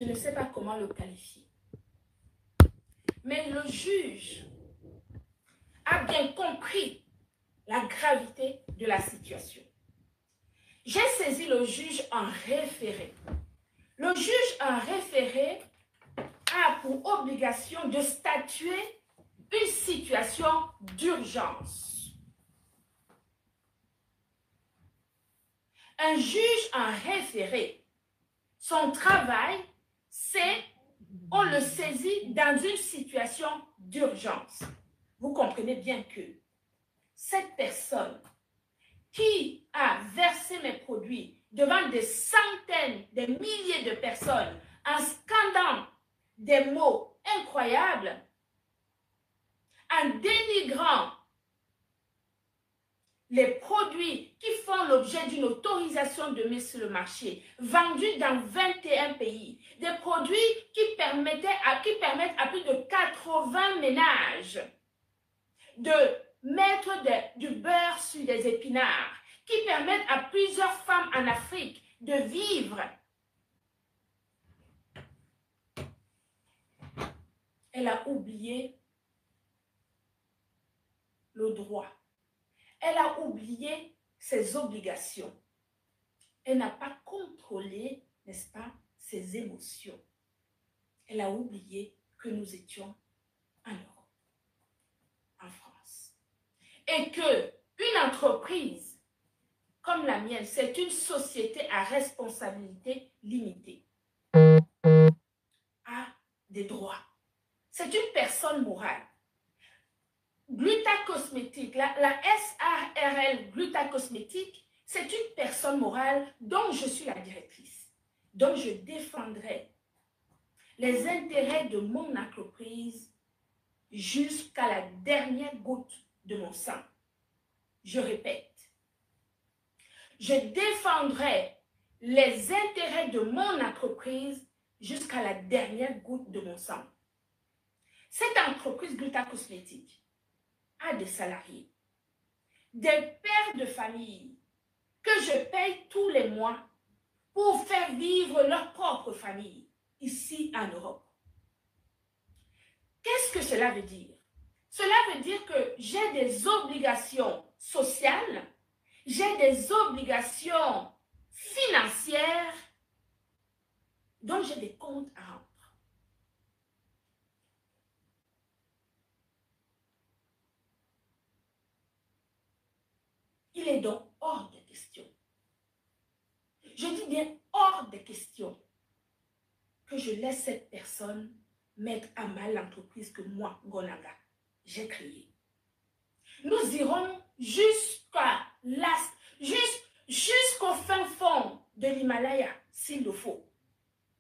je ne sais pas comment le qualifier. Mais le juge a bien compris la gravité de la situation. J'ai saisi le juge en référé. Le juge en référé a pour obligation de statuer une situation d'urgence. Un juge en référé, son travail, c'est on le saisit dans une situation d'urgence. Vous comprenez bien que cette personne qui a versé mes produits devant des centaines, des milliers de personnes en scandant des mots incroyables, en dénigrant les produits qui font l'objet d'une autorisation de mise sur le marché, vendus dans 21 pays, des produits qui permettent à plus de 80 ménages de mettre du beurre sur des épinards, qui permettent à plusieurs femmes en Afrique de vivre. Elle a oublié le droit. Elle a oublié ses obligations. Elle n'a pas contrôlé, n'est-ce pas, ses émotions. Elle a oublié que nous étions en Europe, en France. Et qu'une entreprise comme la mienne, c'est une société à responsabilité limitée, a des droits. C'est une personne morale. Glutacosmétique, la SARL Glutacosmétique, c'est une personne morale dont je suis la directrice. Donc, je défendrai les intérêts de mon entreprise jusqu'à la dernière goutte de mon sang. Je répète, je défendrai les intérêts de mon entreprise jusqu'à la dernière goutte de mon sang. Cette entreprise Glutacosmétique a des salariés, des pères de famille que je paye tous les mois pour faire vivre leur propre famille ici en Europe. Qu'est-ce que cela veut dire? Cela veut dire que j'ai des obligations sociales, j'ai des obligations financières, donc j'ai des comptes à rendre. Il est donc hors de question. Je dis bien hors de question que je laisse cette personne mettre à mal l'entreprise que moi, Gonaga, j'ai créée. Nous irons jusqu'au fin fond de l'Himalaya, s'il le faut,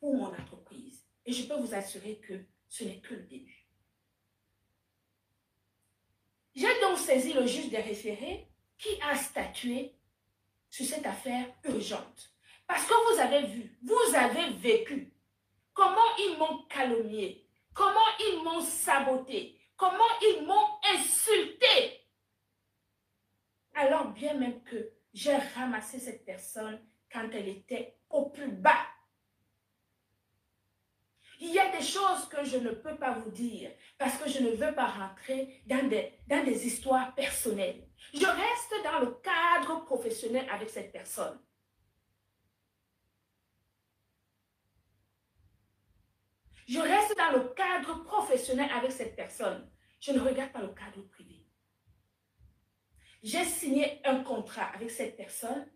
pour mon entreprise. Et je peux vous assurer que ce n'est que le début. J'ai donc saisi le juge des référés qui a statué sur cette affaire urgente. Parce que vous avez vu, vous avez vécu comment ils m'ont calomnié, comment ils m'ont saboté, comment ils m'ont insulté. Alors bien même que j'ai ramassé cette personne quand elle était au plus bas. Il y a des choses que je ne peux pas vous dire parce que je ne veux pas rentrer dans des histoires personnelles. Je reste dans le cadre professionnel avec cette personne. Je reste dans le cadre professionnel avec cette personne. Je ne regarde pas le cadre privé. J'ai signé un contrat avec cette personne.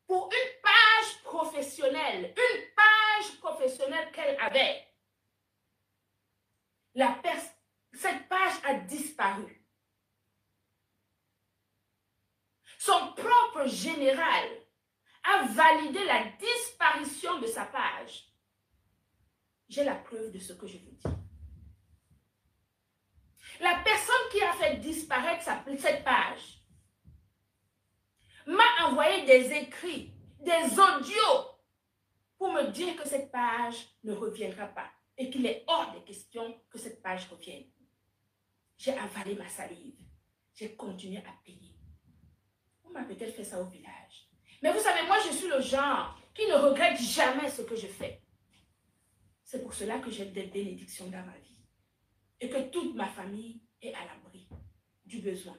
Pour une page professionnelle qu'elle avait. Cette page a disparu. Son propre général a validé la disparition de sa page. J'ai la preuve de ce que je vous dis. La personne qui a fait disparaître cette page m'a envoyé des écrits, des audios pour me dire que cette page ne reviendra pas et qu'il est hors de question que cette page revienne. J'ai avalé ma salive. J'ai continué à payer. On m'a peut-être fait ça au village. Mais vous savez, moi, je suis le genre qui ne regrette jamais ce que je fais. C'est pour cela que j'ai des bénédictions dans ma vie. Et que toute ma famille est à l'abri du besoin.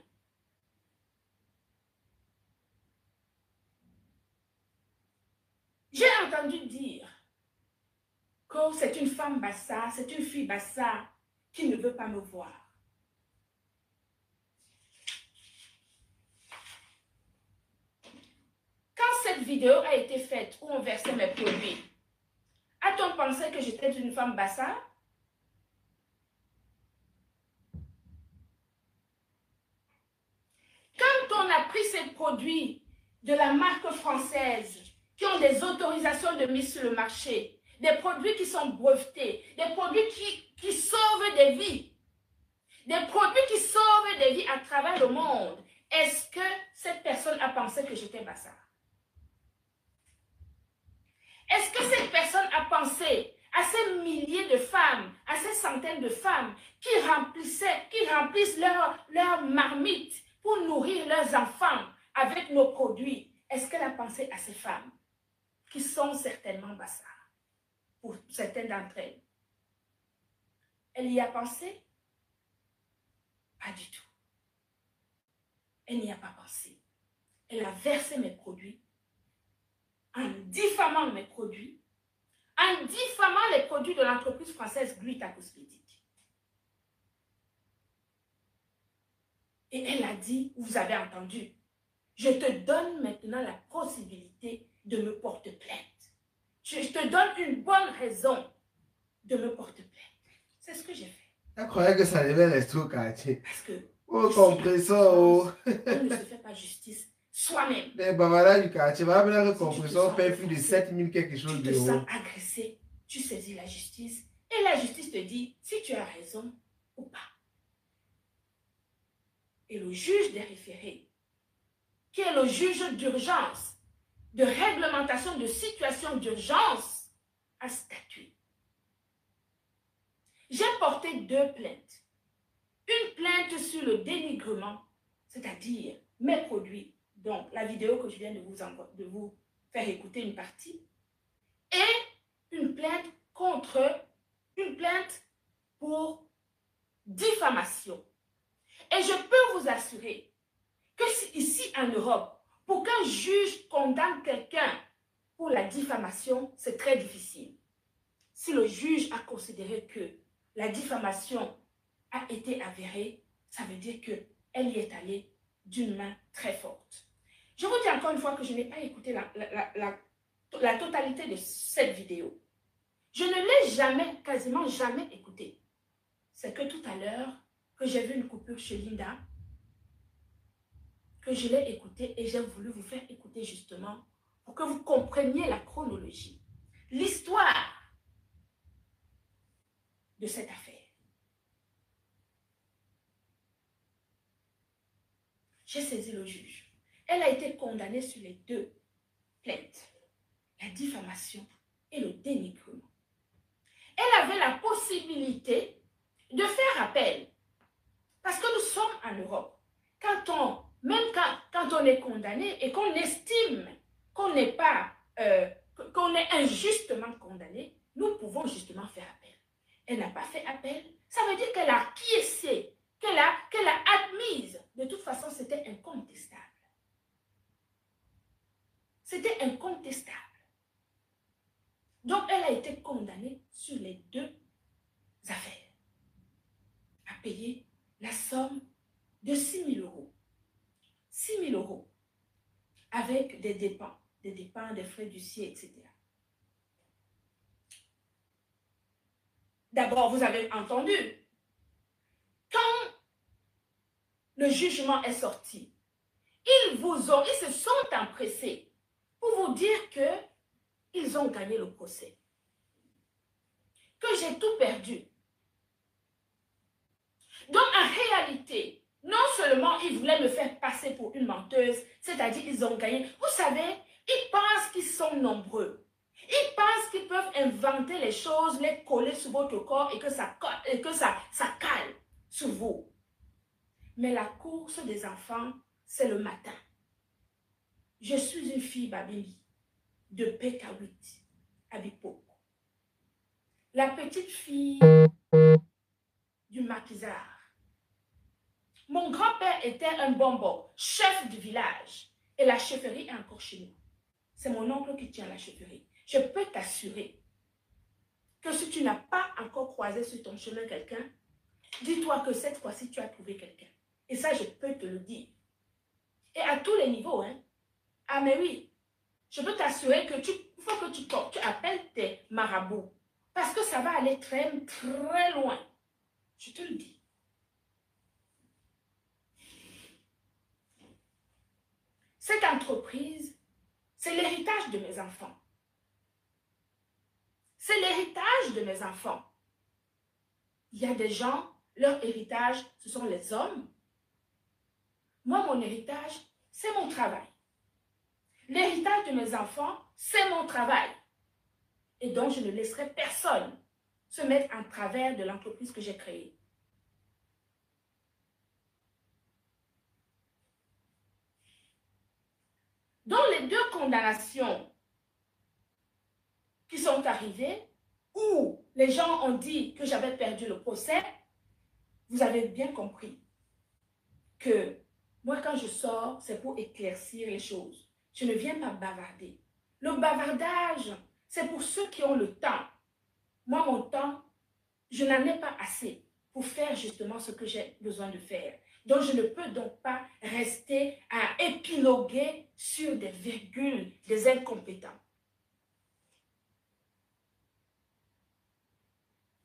J'ai entendu dire que c'est une femme bassa, c'est une fille bassa qui ne veut pas me voir. Quand cette vidéo a été faite où on versait mes produits, a-t-on pensé que j'étais une femme bassa? Quand on a pris ces produits de la marque française qui ont des autorisations de mise sur le marché, des produits qui sont brevetés, des produits qui sauvent des vies, des produits qui sauvent des vies à travers le monde, est-ce que cette personne a pensé que j'étais bassa? Est-ce que cette personne a pensé à ces milliers de femmes, à ces centaines de femmes qui remplissent leur marmite pour nourrir leurs enfants avec nos produits? Est-ce qu'elle a pensé à ces femmes qui sont certainement bassa pour certaines d'entre elles? Elle y a pensé? Pas du tout. Elle n'y a pas pensé. Elle a versé mes produits en diffamant mes produits, en diffamant les produits de l'entreprise française Gluta Cosmétique. Et elle a dit, vous avez entendu, je te donne maintenant la possibilité de me porter plainte. Je te donne une bonne raison de me porter plainte. C'est ce que j'ai fait. Je croyais que ça devait rester au quartier. Parce que oh, compresseur, on ne se fait pas justice soi-même. Les bavards du quartier, va venir compresseur, paye plus de 7000 quelque chose d'euros. Tu te sens agressé, tu saisis la justice et la justice te dit si tu as raison ou pas. Et le juge des référés, qui est le juge d'urgence, de réglementation de situation d'urgence, a statué. J'ai porté 2 plaintes. Une plainte sur le dénigrement, c'est-à-dire mes produits, donc la vidéo que je viens de vous faire écouter une partie, et une plainte pour diffamation. Et je peux vous assurer que ici en Europe, pour qu'un juge condamne quelqu'un pour la diffamation, c'est très difficile. Si le juge a considéré que la diffamation a été avérée, ça veut dire qu'elle y est allée d'une main très forte. Je vous dis encore une fois que je n'ai pas écouté la totalité de cette vidéo. Je ne l'ai jamais, quasiment jamais écoutée. C'est que tout à l'heure, que j'ai vu une coupure chez Linda, que je l'ai écoutée et j'ai voulu vous faire écouter justement pour que vous compreniez la chronologie, l'histoire de cette affaire. J'ai saisi le juge. Elle a été condamnée sur les 2 plaintes, la diffamation et le dénigrement. Elle avait la possibilité de faire appel. Parce que nous sommes en Europe. Même quand on est condamné et qu'on estime qu'on est injustement condamné, nous pouvons justement faire appel. Elle n'a pas fait appel. Ça veut dire qu'elle a acquiescé, qu'elle a admise. De toute façon, c'était incontestable. C'était incontestable. Donc, elle a été condamnée sur les 2 affaires à payer la somme de 6 000 euros. 6 000 euros avec des dépenses, des frais d'huissier, etc. D'abord, vous avez entendu, quand le jugement est sorti, ils se sont empressés pour vous dire qu'ils ont gagné le procès, que j'ai tout perdu. Donc, en réalité, non seulement ils voulaient me faire passer pour une menteuse, c'est-à-dire ils ont gagné. Vous savez, ils pensent qu'ils sont nombreux. Ils pensent qu'ils peuvent inventer les choses, les coller sur votre corps et que ça cale sur vous. Mais la course des enfants, c'est le matin. je suis une fille Babili de Pékawit, à Bippo. La petite fille du maquisard. Mon grand-père était un bonbon, chef du village. Et la chefferie est encore chez nous. C'est mon oncle qui tient la chefferie. Je peux t'assurer que si tu n'as pas encore croisé sur ton chemin quelqu'un, dis-toi que cette fois-ci, tu as trouvé quelqu'un. Et ça, je peux te le dire. Et à tous les niveaux, hein. Ah, mais oui, je peux t'assurer que il faut que tu appelles tes marabouts. Parce que ça va aller très, très loin. Je te le dis. Cette entreprise, c'est l'héritage de mes enfants. C'est l'héritage de mes enfants. Il y a des gens, leur héritage, ce sont les hommes. Moi, mon héritage, c'est mon travail. L'héritage de mes enfants, c'est mon travail. Et donc, je ne laisserai personne se mettre en travers de l'entreprise que j'ai créée. Dans les deux condamnations qui sont arrivées, où les gens ont dit que j'avais perdu le procès, vous avez bien compris que moi, quand je sors, c'est pour éclaircir les choses. Je ne viens pas bavarder. Le bavardage, c'est pour ceux qui ont le temps. Moi, mon temps, je n'en ai pas assez pour faire justement ce que j'ai besoin de faire. Donc, je ne peux donc pas rester à épiloguer sur des virgules, des incompétents.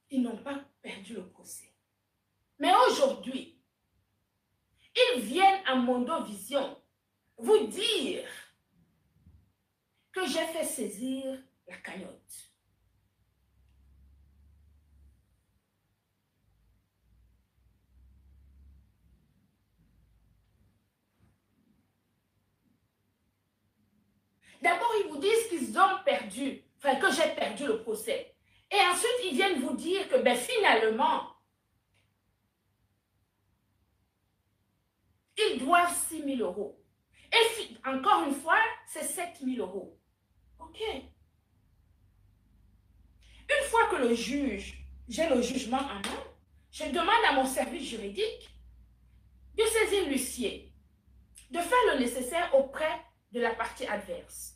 Ils n'ont pas perdu le procès. Mais aujourd'hui, ils viennent à Mondovision vous dire que j'ai fait saisir la cagnotte. D'abord, ils vous disent qu'ils ont perdu, enfin que j'ai perdu le procès. Et ensuite, ils viennent vous dire que ben, finalement, ils doivent 6 000 euros. Et encore une fois, c'est 7 000 euros. OK. Une fois que le juge, j'ai le jugement en main, je demande à mon service juridique de saisir l'huissier, de faire le nécessaire auprès de la partie adverse.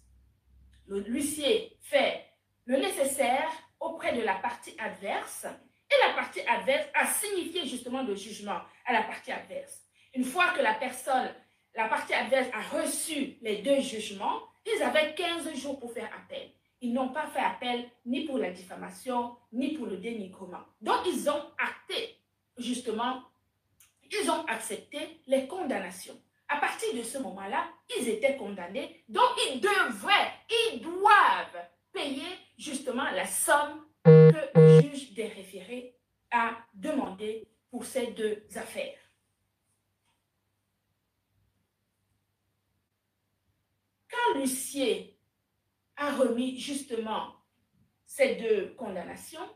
L'huissier fait le nécessaire auprès de la partie adverse et la partie adverse a signifié justement le jugement à la partie adverse. Une fois que la partie adverse a reçu les deux jugements, ils avaient 15 jours pour faire appel. Ils n'ont pas fait appel ni pour la diffamation, ni pour le dénigrement. Donc, ils ont acté, justement, ils ont accepté les condamnations. À partir de ce moment-là, ils étaient condamnés, donc ils doivent payer justement la somme que le juge des référés a demandé pour ces deux affaires. Quand l'huissier a remis justement ces deux condamnations,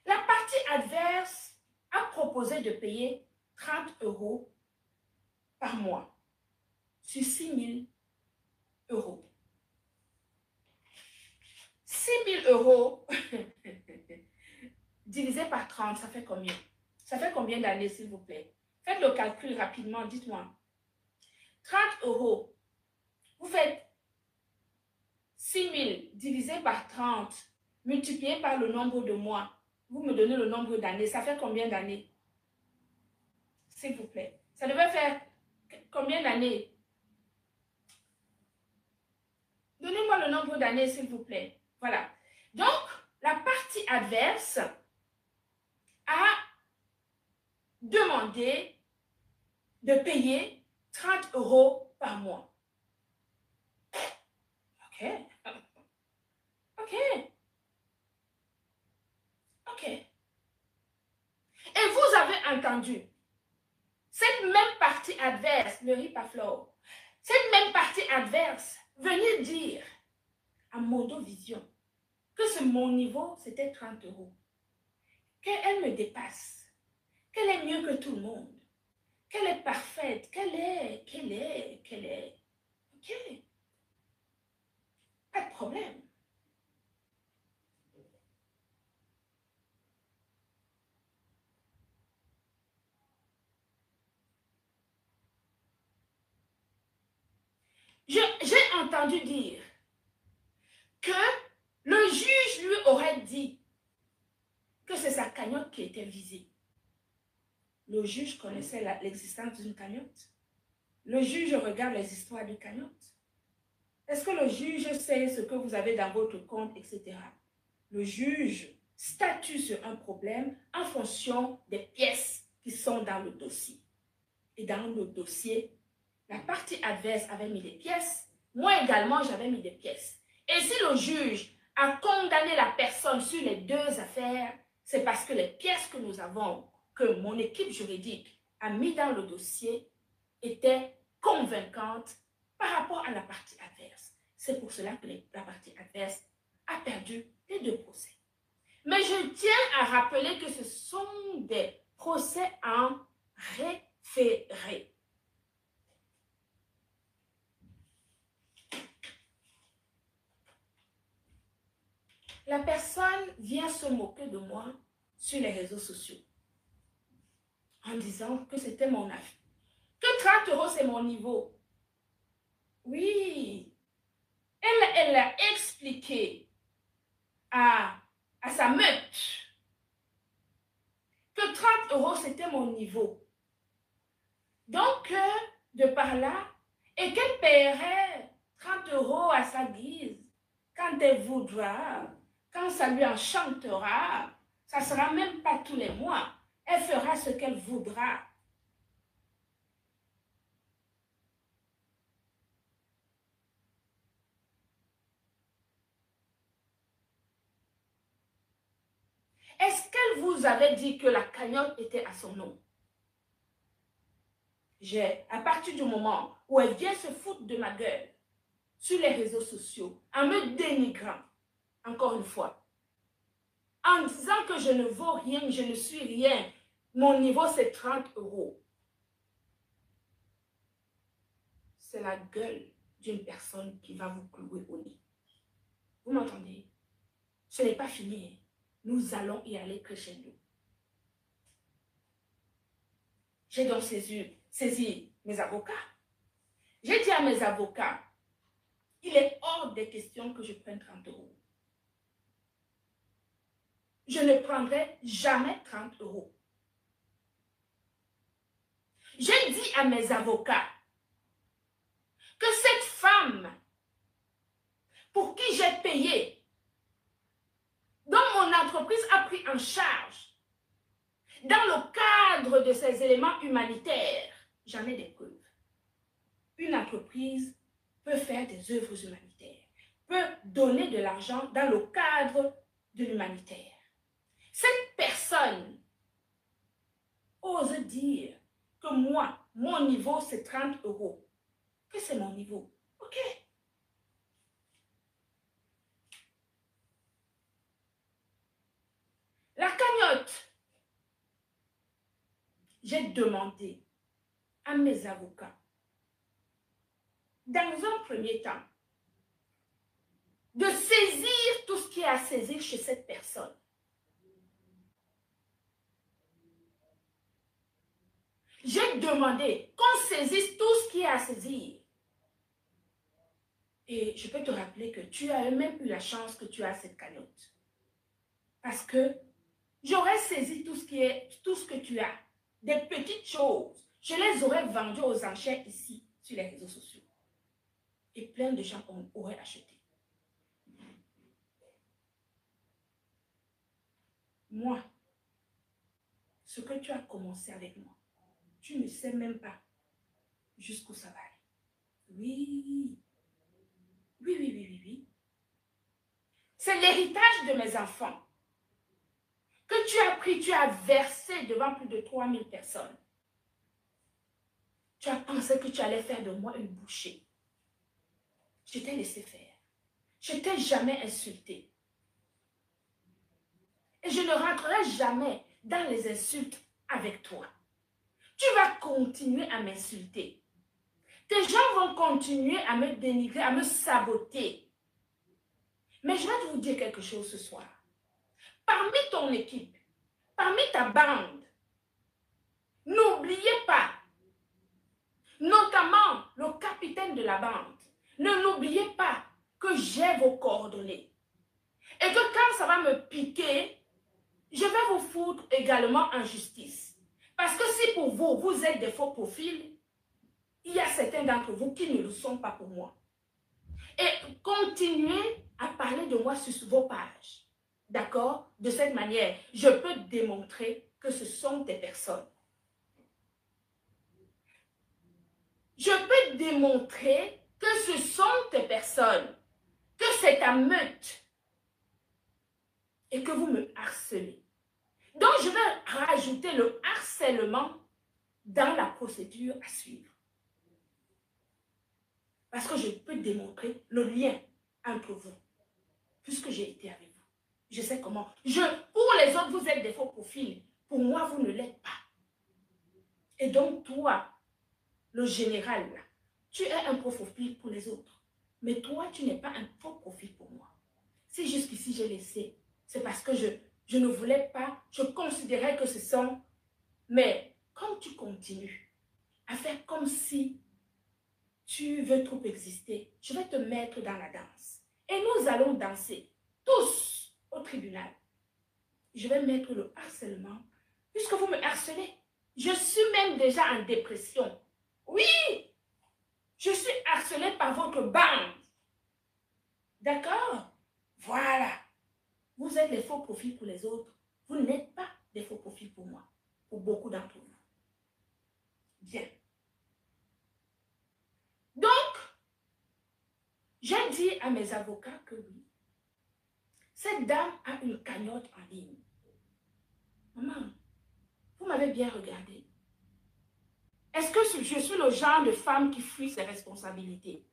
la partie adverse a proposé de payer 30 euros par mois sur 6 000 euros. 6 000 euros divisé par 30, ça fait combien? Ça fait combien d'années, s'il vous plaît? Faites le calcul rapidement, dites-moi. 30 euros, vous faites 6 000 divisé par 30, multiplié par le nombre de mois. Vous me donnez le nombre d'années. Ça fait combien d'années? S'il vous plaît. Ça devait faire combien d'années? Donnez-moi le nombre d'années, s'il vous plaît. Voilà. Donc, la partie adverse a demandé de payer 30 euros par mois. OK. OK. OK. Et vous avez entendu cette même partie adverse, le Ripaflore, cette même partie adverse venir dire à Mondovision que mon niveau, c'était 30 euros. Qu'elle me dépasse. Qu'elle est mieux que tout le monde. qu'elle est parfaite, qu'elle est. Ok, pas de problème. J'ai entendu dire que le juge lui aurait dit que c'est sa cagnotte qui était visée. Le juge connaissait l'existence d'une cagnotte. Le juge regarde les histoires de cagnotte. Est-ce que le juge sait ce que vous avez dans votre compte, etc. Le juge statue sur un problème en fonction des pièces qui sont dans le dossier. Et dans le dossier, la partie adverse avait mis des pièces. Moi également, j'avais mis des pièces. Et si le juge a condamné la personne sur les deux affaires, c'est parce que les pièces que nous avons, que mon équipe juridique a mis dans le dossier, étaient convaincantes par rapport à la partie adverse. C'est pour cela que la partie adverse a perdu les deux procès. Mais je tiens à rappeler que ce sont des procès en référé. La personne vient se moquer de moi sur les réseaux sociaux en disant que c'était mon affaire. Que 30 euros, c'est mon niveau. Oui. Elle a expliqué à sa meute que 30 euros, c'était mon niveau. Donc, de par là, et qu'elle paierait 30 euros à sa guise quand elle voudra, quand ça lui enchantera. Ça ne sera même pas tous les mois. Elle fera ce qu'elle voudra. Est-ce qu'elle vous avait dit que la cagnotte était à son nom? À partir du moment où elle vient se foutre de ma gueule sur les réseaux sociaux, en me dénigrant, encore une fois, en disant que je ne vaux rien, je ne suis rien, mon niveau c'est 30 euros. C'est la gueule d'une personne qui va vous clouer au nez. Vous m'entendez? Ce n'est pas fini. Nous allons y aller crescendo. J'ai donc saisi mes avocats. J'ai dit à mes avocats, il est hors des questions que je prenne 30 euros. Je ne prendrai jamais 30 euros. J'ai dit à mes avocats que cette femme pour qui j'ai payé, dont mon entreprise a pris en charge, dans le cadre de ces éléments humanitaires, j'en ai des preuves. Une entreprise peut faire des œuvres humanitaires, peut donner de l'argent dans le cadre de l'humanitaire. Cette personne ose dire que moi, mon niveau, c'est 30 euros. Que c'est mon niveau. OK. La cagnotte. J'ai demandé à mes avocats, dans un premier temps, de saisir tout ce qui est à saisir chez cette personne. J'ai demandé qu'on saisisse tout ce qui est à saisir. Et je peux te rappeler que tu as même eu la chance que tu as cette cagnotte. Parce que j'aurais saisi tout ce que tu as. Des petites choses. Je les aurais vendues aux enchères ici, sur les réseaux sociaux. Et plein de gens auraient acheté. Moi, ce que tu as commencé avec moi, tu ne sais même pas jusqu'où ça va aller. Oui. Oui, oui, oui, oui, oui. C'est l'héritage de mes enfants que tu as pris, tu as versé devant plus de 3000 personnes. Tu as pensé que tu allais faire de moi une bouchée. Je t'ai laissé faire. Je ne t'ai jamais insulté. Et je ne rentrerai jamais dans les insultes avec toi. tu vas continuer à m'insulter. Tes gens vont continuer à me dénigrer, à me saboter. Mais je vais vous dire quelque chose ce soir. Parmi ton équipe, parmi ta bande, n'oubliez pas, notamment le capitaine de la bande, ne l'oubliez pas que j'ai vos coordonnées. Et que quand ça va me piquer, je vais vous foutre également en justice. Parce que si pour vous, vous êtes des faux profils, il y a certains d'entre vous qui ne le sont pas pour moi. Et continuez à parler de moi sur vos pages. D'accord? De cette manière, je peux démontrer que ce sont des personnes. Je peux démontrer que ce sont des personnes, que c'est ta meute et que vous me harcelez. Donc, je vais rajouter le harcèlement dans la procédure à suivre. Parce que je peux démontrer le lien entre vous, puisque j'ai été avec vous. Je sais comment. Pour les autres, vous êtes des faux profils. Pour moi, vous ne l'êtes pas. Et donc, toi, le général, là, tu es un faux profil pour les autres. Mais toi, tu n'es pas un faux profil pour moi. Si jusqu'ici, j'ai laissé, c'est parce que je ne voulais pas, je considérais que ce sont... Mais quand tu continues à faire comme si tu veux trop exister, je vais te mettre dans la danse. Et nous allons danser, tous, au tribunal. Je vais mettre le harcèlement, puisque vous me harcelez. Je suis même déjà en dépression. Oui, je suis harcelée par votre bande. D'accord? Voilà. Vous êtes les faux profils pour les autres. Vous n'êtes pas des faux profils pour moi, pour beaucoup d'entre vous. Bien. Donc, j'ai dit à mes avocats que oui, cette dame a une cagnotte en ligne. Maman, vous m'avez bien regardé. Est-ce que je suis le genre de femme qui fuit ses responsabilités?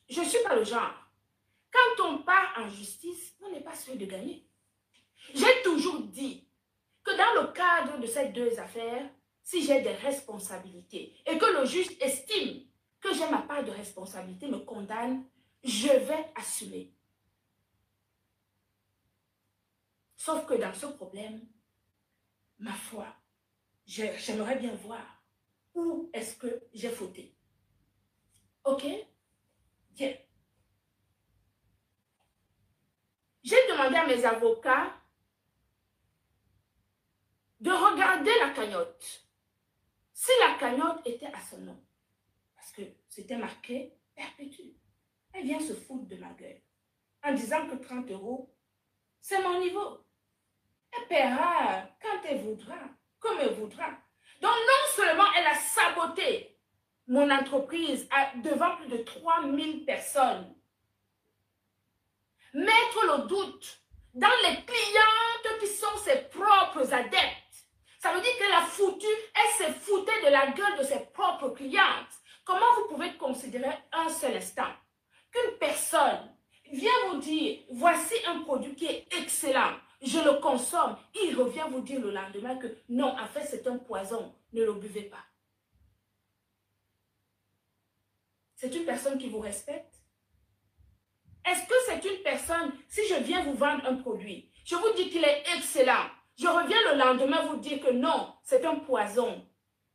Je ne suis pas le genre. Quand on part en justice, on n'est pas sûr de gagner. J'ai toujours dit que dans le cadre de ces deux affaires, si j'ai des responsabilités et que le juge estime que j'ai ma part de responsabilité, me condamne, je vais assumer. Sauf que dans ce problème, ma foi, j'aimerais bien voir où est-ce que j'ai fauté. Ok? Bien. J'ai demandé à mes avocats de regarder la cagnotte. Si la cagnotte était à son nom, parce que c'était marqué perpétue, elle vient se foutre de ma gueule en disant que 30 €, c'est mon niveau. Elle paiera quand elle voudra, comme elle voudra. Donc non seulement elle a saboté mon entreprise devant plus de 3000 personnes, mettre le doute dans les clientes qui sont ses propres adeptes. Ça veut dire qu'elle a foutu, elle s'est foutue de la gueule de ses propres clientes. Comment vous pouvez considérer un seul instant qu'une personne vient vous dire, voici un produit qui est excellent, je le consomme, il revient vous dire le lendemain que non, en fait c'est un poison, ne le buvez pas. C'est une personne qui vous respecte? Est-ce que c'est une personne, si je viens vous vendre un produit, je vous dis qu'il est excellent, je reviens le lendemain vous dire que non, c'est un poison,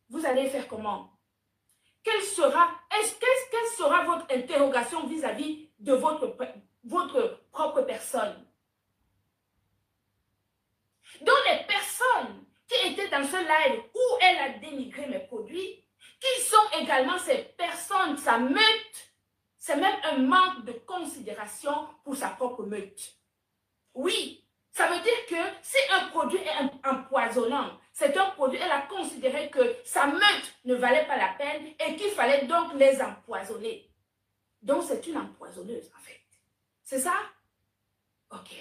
vous allez faire comment? Quelle sera votre interrogation vis-à-vis de votre propre personne? Donc les personnes qui étaient dans ce live où elle a dénigré mes produits, qui sont également ces personnes, sa meute, c'est même un manque de considération pour sa propre meute. Oui, ça veut dire que si un produit est empoisonnant, c'est un produit, elle a considéré que sa meute ne valait pas la peine et qu'il fallait donc les empoisonner. Donc c'est une empoisonneuse en fait. C'est ça? Ok.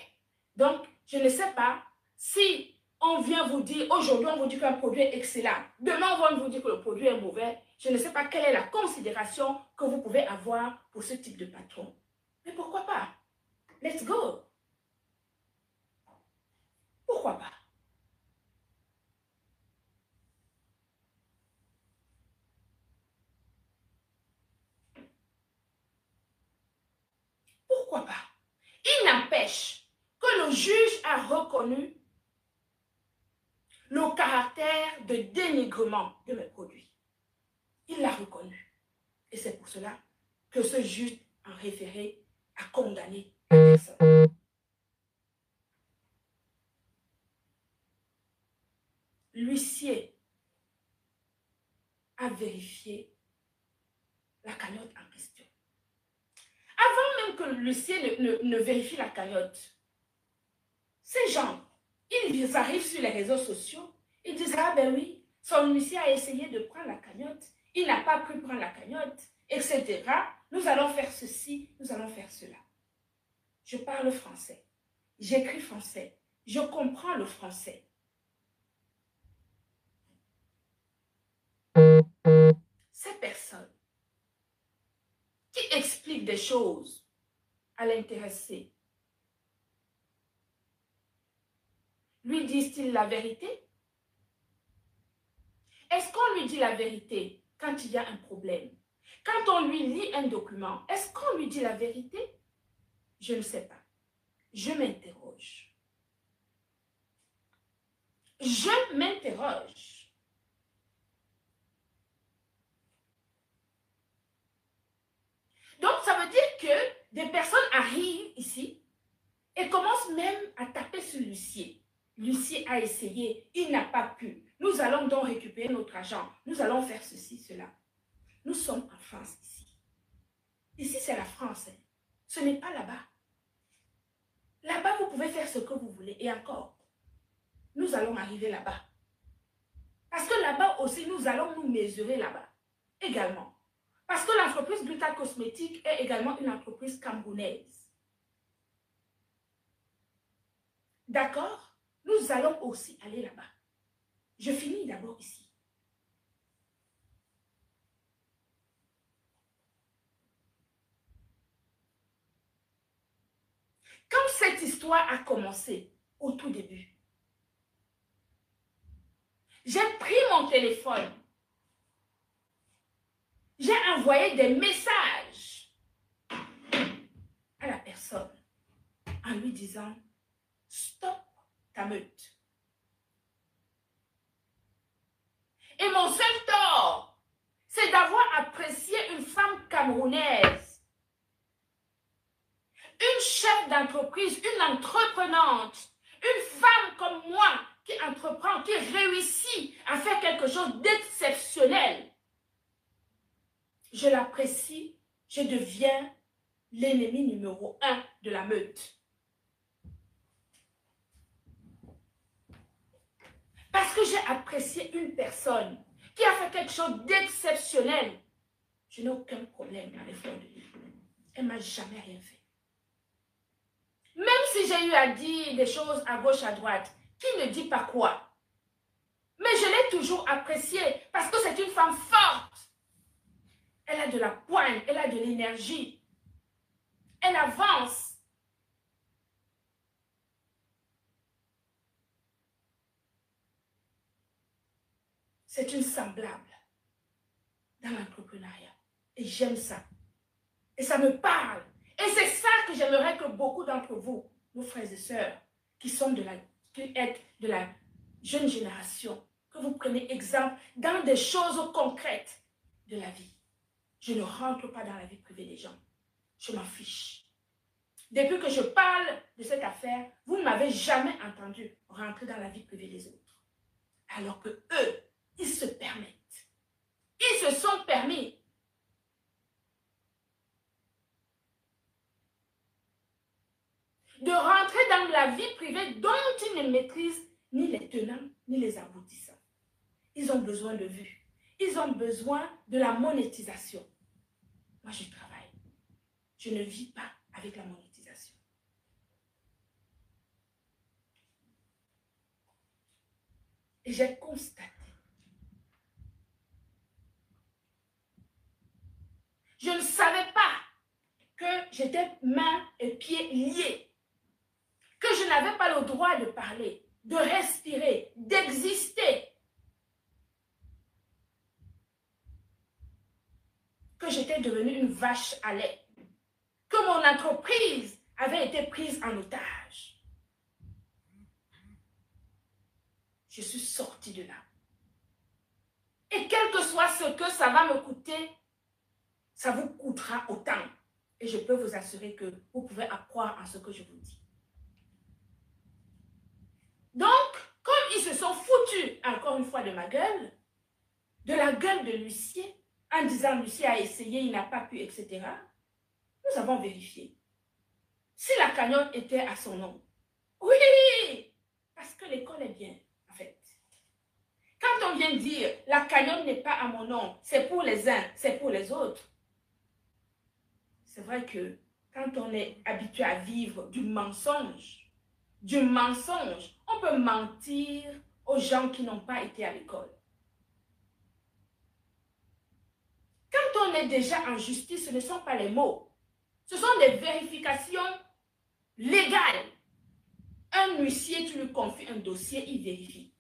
Donc, je ne sais pas si on vient vous dire, aujourd'hui on vous dit qu'un produit est excellent, demain on va vous dire que le produit est mauvais, je ne sais pas quelle est la considération que vous pouvez avoir pour ce type de patron. Mais pourquoi pas? Let's go. Pourquoi pas? Pourquoi pas? Il n'empêche que le juge a reconnu le caractère de dénigrement de mes produits. Il l'a reconnu. Et c'est pour cela que ce juge en référé a condamné la personne. L'huissier a vérifié la cagnotte en question. Avant même que l'huissier ne vérifie la cagnotte, ces gens, ils arrivent sur les réseaux sociaux, ils disent, ah ben oui, son huissier a essayé de prendre la cagnotte, il n'a pas pu prendre la cagnotte, etc. Nous allons faire ceci, nous allons faire cela. Je parle français, j'écris français, je comprends le français. Ces personnes qui expliquent des choses à l'intéressé, lui disent-ils la vérité? Est-ce qu'on lui dit la vérité quand il y a un problème? Quand on lui lit un document, est-ce qu'on lui dit la vérité? Je ne sais pas. Je m'interroge. Je m'interroge. Donc, ça veut dire que des personnes arrivent ici et commencent même à taper sur l'huissier. L'huissier a essayé, il n'a pas pu. Nous allons donc récupérer notre argent. Nous allons faire ceci, cela. Nous sommes en France ici. Ici, c'est la France. Ce n'est pas là-bas. Là-bas, vous pouvez faire ce que vous voulez. Et encore, nous allons arriver là-bas. Parce que là-bas aussi, nous allons nous mesurer là-bas. Également. Parce que l'entreprise Gluta Cosmétique est également une entreprise camerounaise. D'accord? Nous allons aussi aller là-bas. Je finis d'abord ici. Quand cette histoire a commencé, au tout début, j'ai pris mon téléphone. J'ai envoyé des messages à la personne en lui disant « Stop ta meute ». Et mon seul tort, c'est d'avoir apprécié une femme camerounaise, une chef d'entreprise, une entreprenante, une femme comme moi qui entreprend, qui réussit à faire quelque chose d'exceptionnel. Je l'apprécie, je deviens l'ennemi numéro 1 de la meute. Parce que j'ai apprécié une personne qui a fait quelque chose d'exceptionnel. Je n'ai aucun problème à l'effort de lui. Elle ne m'a jamais rien fait. Même si j'ai eu à dire des choses à gauche, à droite, qui ne dit pas quoi? Mais je l'ai toujours appréciée parce que c'est une femme forte. Elle a de la poigne, elle a de l'énergie. Elle avance. C'est une semblable dans l'entrepreneuriat. Et j'aime ça. Et ça me parle. Et c'est ça que j'aimerais que beaucoup d'entre vous, nos frères et sœurs, qui êtes de la jeune génération, que vous preniez exemple dans des choses concrètes de la vie. Je ne rentre pas dans la vie privée des gens. Je m'en fiche. Depuis que je parle de cette affaire, vous ne m'avez jamais entendu rentrer dans la vie privée des autres. Alors que eux, ils se permettent. Ils se sont permis. De rentrer dans la vie privée dont ils ne maîtrisent ni les tenants, ni les aboutissants. Ils ont besoin de vue. Ils ont besoin de la monétisation. Moi, je travaille. Je ne vis pas avec la monétisation. Et j'ai constaté. Je ne savais pas que j'étais mains et pieds liés. Que je n'avais pas le droit de parler, de respirer, d'exister. Que j'étais devenue une vache à lait. Que mon entreprise avait été prise en otage. Je suis sortie de là. Et quel que soit ce que ça va me coûter, ça vous coûtera autant. Et je peux vous assurer que vous pouvez croire en ce que je vous dis. Donc, comme ils se sont foutus encore une fois de ma gueule, de la gueule de l'huissier, en disant l'huissier a essayé, il n'a pas pu, etc., nous avons vérifié. Si la cagnotte était à son nom, oui, parce que l'école est bien, en fait. Quand on vient dire la cagnotte n'est pas à mon nom, c'est pour les uns, c'est pour les autres. C'est vrai que quand on est habitué à vivre du mensonge, on peut mentir aux gens qui n'ont pas été à l'école. Quand on est déjà en justice, ce ne sont pas les mots. Ce sont des vérifications légales. Un huissier, tu lui confies un dossier, il vérifie.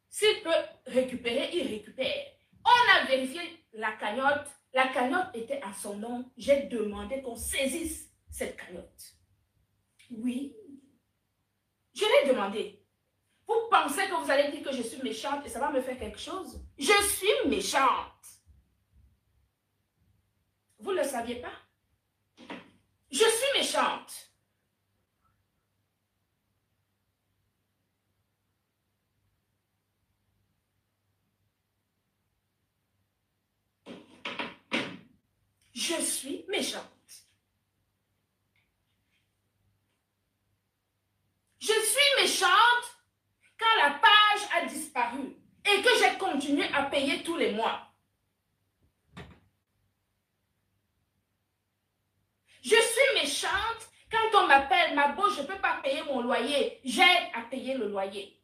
S'il peut récupérer, il récupère. On a vérifié la cagnotte était à son nom. J'ai demandé qu'on saisisse cette cagnotte. Oui, je l'ai demandé. Vous pensez que vous allez dire que je suis méchante et ça va me faire quelque chose? Je suis méchante. Vous ne le saviez pas? Je suis méchante. Je suis méchante. Je suis méchante quand la page a disparu et que j'ai continué à payer tous les mois. Je suis méchante quand on m'appelle, ma beau, je ne peux pas payer mon loyer. J'aide à payer le loyer.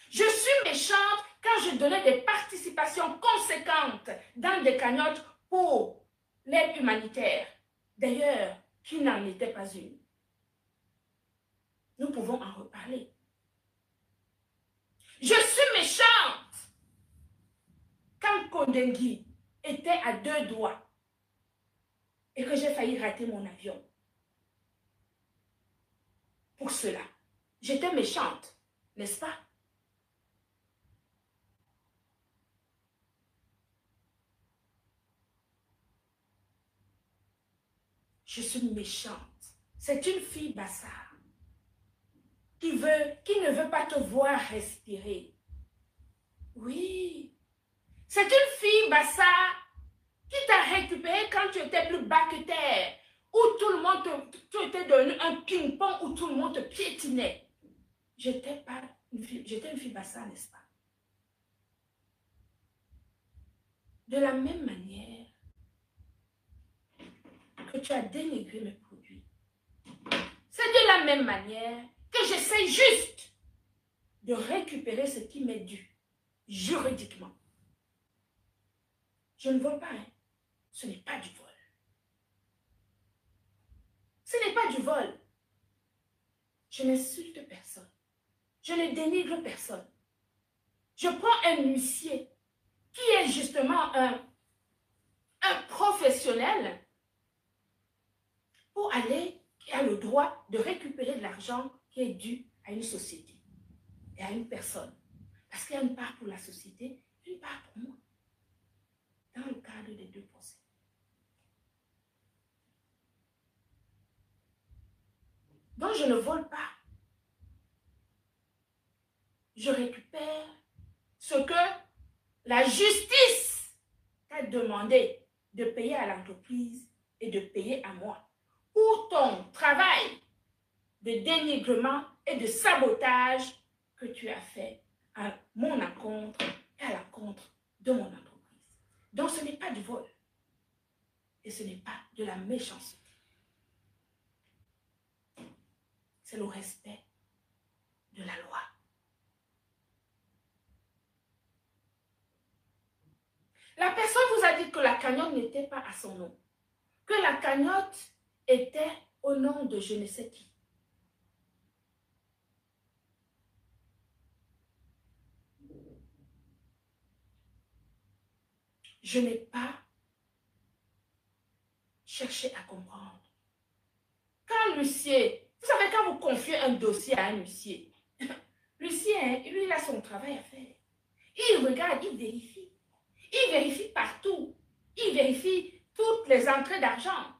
Je suis méchante quand je donnais des participations conséquentes dans des cagnottes pour l'aide humanitaire. D'ailleurs, qui n'en était pas une. Nous pouvons en reparler. Je suis méchante quand Kondengui était à 2 doigts et que j'ai failli rater mon avion. Pour cela, j'étais méchante, n'est-ce pas? Je suis méchante. C'est une fille bassard qui ne veut pas te voir respirer. Oui. C'est une fille bassard qui t'a récupéré quand tu étais plus bas que terre, où tout le monde tu étais devenu un ping-pong, où tout le monde te piétinait. J'étais une fille bassard, n'est-ce pas? De la même manière que tu as dénigré mes produits, c'est de la même manière que j'essaie juste de récupérer ce qui m'est dû, juridiquement. Je ne vole pas, hein. Ce n'est pas du vol. Ce n'est pas du vol. Je n'insulte personne. Je ne dénigre personne. Je prends un huissier qui est justement un professionnel pour aller, qui a le droit de récupérer de l'argent qui est dû à une société et à une personne. Parce qu'il y a une part pour la société, une part pour moi. Dans le cadre des 2%. Donc je ne vole pas. Je récupère ce que la justice t'a demandé de payer à l'entreprise et de payer à moi pour ton travail de dénigrement et de sabotage que tu as fait à mon encontre et à l'encontre de mon entreprise. Donc ce n'est pas du vol et ce n'est pas de la méchanceté. C'est le respect de la loi. La personne vous a dit que la cagnotte n'était pas à son nom, que la cagnotte était au nom de je ne sais qui. Je n'ai pas comprendre. Quand l'huissier, vous savez, quand vous confiez un dossier à un huissier, l'huissier, lui, il a son travail à faire. Il regarde, il vérifie. Il vérifie partout. Il vérifie toutes les entrées d'argent.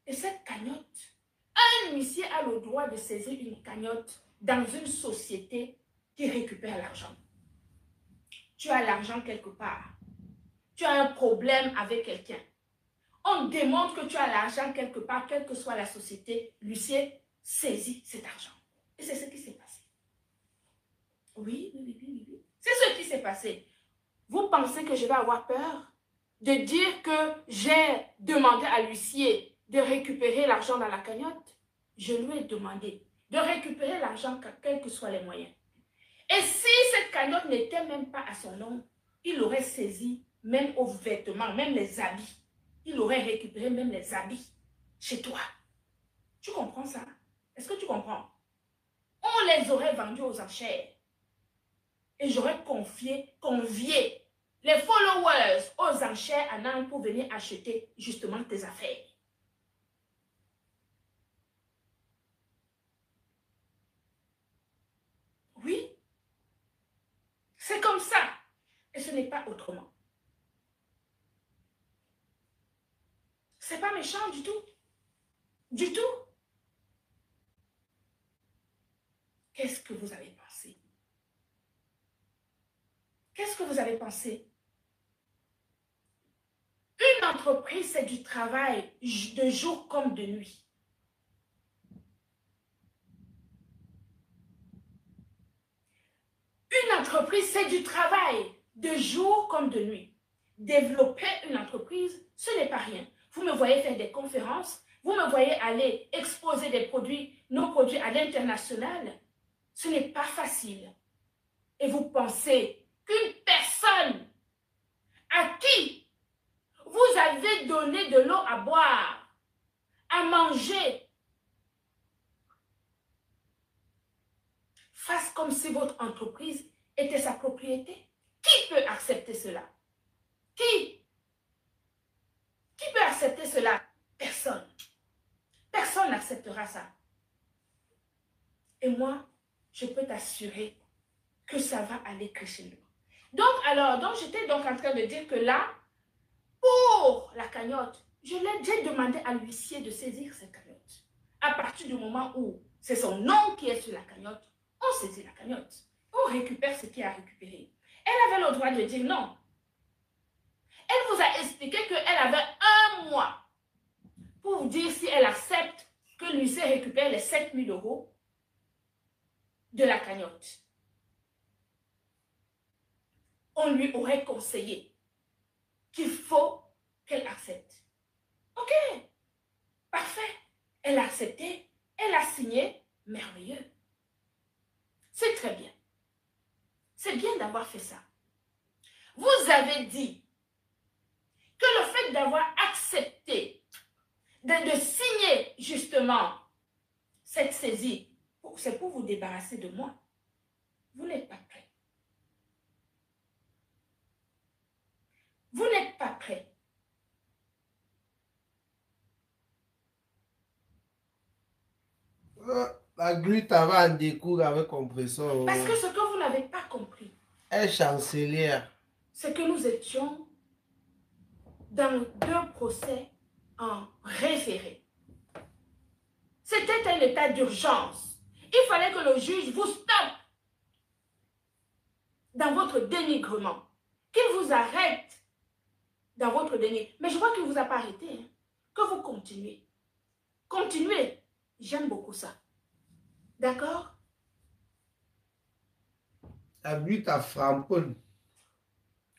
Et cette cagnotte, un huissier a le droit de saisir une cagnotte dans une société qui récupère l'argent. Tu as l'argent quelque part. Tu as un problème avec quelqu'un. On démontre que tu as l'argent quelque part, quelle que soit la société, l'huissier saisit cet argent. Et c'est ce qui s'est passé. Oui. C'est ce qui s'est passé. Vous pensez que je vais avoir peur de dire que j'ai demandé à l'huissier de récupérer l'argent dans la cagnotte? Je lui ai demandé de récupérer l'argent, quels que soient les moyens. Et si cette cagnotte n'était même pas à son nom, il aurait saisi même aux vêtements, même les habits. Il aurait récupéré même les habits chez toi. Tu comprends ça? Est-ce que tu comprends? On les aurait vendus aux enchères. Et j'aurais convié les followers aux enchères à Nantes pour venir acheter justement tes affaires. Oui. C'est comme ça. Et ce n'est pas autrement. C'est pas méchant du tout. Du tout. Qu'est-ce que vous avez pensé? Qu'est-ce que vous avez pensé? Une entreprise, c'est du travail de jour comme de nuit. Une entreprise, c'est du travail de jour comme de nuit. Développer une entreprise, ce n'est pas rien. Vous me voyez faire des conférences, vous me voyez aller exposer des produits, nos produits à l'international. Ce n'est pas facile. Et vous pensez qu'une personne à qui vous avez donné de l'eau à boire, à manger, fasse comme si votre entreprise était sa propriété? Qui peut accepter cela? Qui peut accepter cela? Personne. Personne n'acceptera ça. Et moi, je peux t'assurer que ça va aller crescendo. Donc j'étais donc en train de dire que là, pour la cagnotte, j'ai demandé à l'huissier de saisir cette cagnotte. À partir du moment où c'est son nom qui est sur la cagnotte, on saisit la cagnotte. On récupère ce qu'il a récupéré. Elle avait le droit de dire non. Elle vous a expliqué qu'elle avait un mois pour vous dire si elle accepte que l'huissier récupère les 7 000 € de la cagnotte. On lui aurait conseillé qu'il faut qu'elle accepte. Ok, parfait. Elle a accepté, elle a signé, merveilleux. C'est très bien. C'est bien d'avoir fait ça. Vous avez dit que le fait d'avoir accepté de signer justement cette saisie, c'est pour vous débarrasser de moi. Vous n'êtes pas prêt. Vous n'êtes pas prêt. La grue t'avait en découvre avec compresseur. Parce que ce que vous n'avez pas compris, est chancelière. C'est que nous étions dans 2 procès en référé. C'était un état d'urgence. Il fallait que le juge vous stoppe dans votre dénigrement, qu'il vous arrête dans votre dénigrement. Mais je vois qu'il ne vous a pas arrêté, hein. Que vous continuez. Continuez. J'aime beaucoup ça. D'accord? La but à Frampon.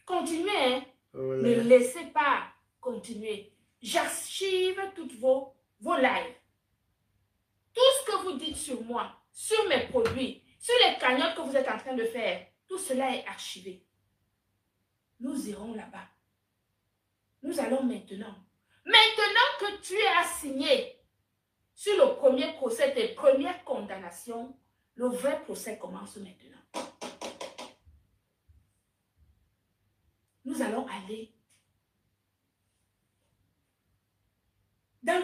Continuez, hein? Ne laissez pas continuer. J'archive toutes vos lives. Tout ce que vous dites sur moi, sur mes produits, sur les cagnottes que vous êtes en train de faire, tout cela est archivé. Nous irons là-bas. Nous allons maintenant. Maintenant que tu as signé sur le premier procès, tes premières condamnations, le vrai procès commence maintenant. Nous allons aller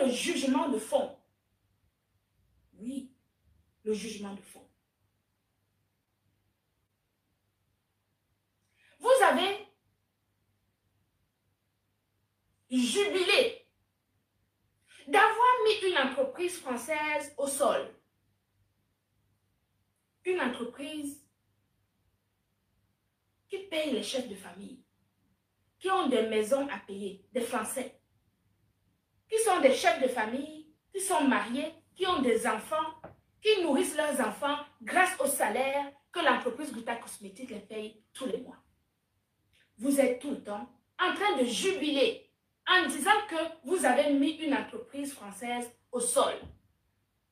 le jugement de fond. Oui, le jugement de fond. Vous avez jubilé d'avoir mis une entreprise française au sol. Une entreprise qui paye les chefs de famille, qui ont des maisons à payer, des Français, qui sont des chefs de famille, qui sont mariés, qui ont des enfants, qui nourrissent leurs enfants grâce au salaire que l'entreprise Gluta Cosmétique les paye tous les mois. Vous êtes tout le temps en train de jubiler en disant que vous avez mis une entreprise française au sol.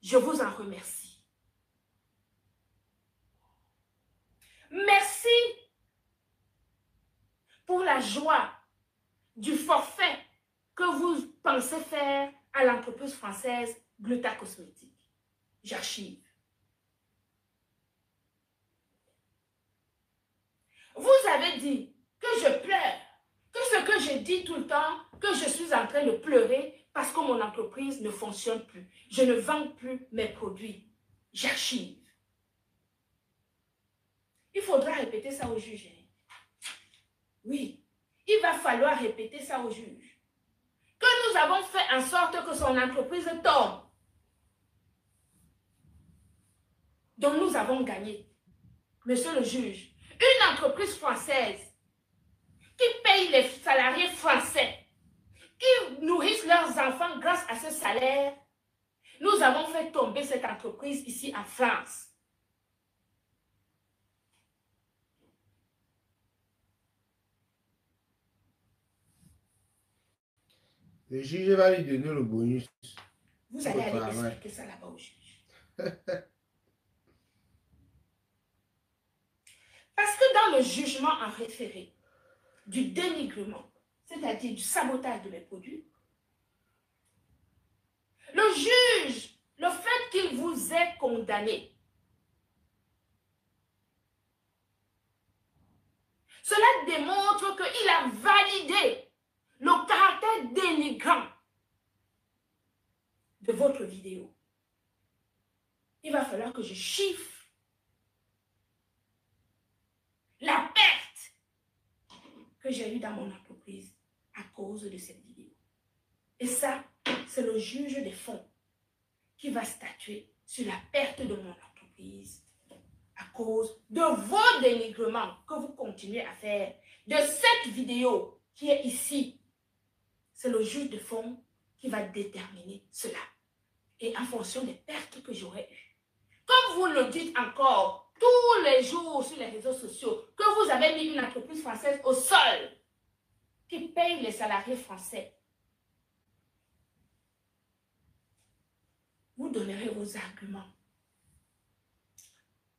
Je vous en remercie. Merci pour la joie du forfait que vous pensez faire à l'entreprise française Gluta Cosmétique. J'archive. Vous avez dit que je pleure, que ce que je dis tout le temps, que je suis en train de pleurer parce que mon entreprise ne fonctionne plus. Je ne vends plus mes produits. J'archive. Il faudra répéter ça au juge. Oui, il va falloir répéter ça au juge. Que nous avons fait en sorte que son entreprise tombe. Donc nous avons gagné. Monsieur le juge, une entreprise française qui paye les salariés français, qui nourrissent leurs enfants grâce à ce salaire, nous avons fait tomber cette entreprise ici en France. Le juge va lui donner le bonus. Vous allez aller expliquer ça là-bas au juge. Parce que dans le jugement en référé du dénigrement, c'est-à-dire du sabotage de mes produits, le juge, le fait qu'il vous ait condamné, cela démontre qu'il a validé le caractère dénigrant de votre vidéo. Il va falloir que je chiffre la perte que j'ai eue dans mon entreprise à cause de cette vidéo. Et ça, c'est le juge des fonds qui va statuer sur la perte de mon entreprise à cause de vos dénigrements que vous continuez à faire, de cette vidéo qui est ici. C'est le juge de fonds qui va déterminer cela. Et en fonction des pertes que j'aurai eues. Comme vous le dites encore tous les jours sur les réseaux sociaux, que vous avez mis une entreprise française au sol qui paye les salariés français, vous donnerez vos arguments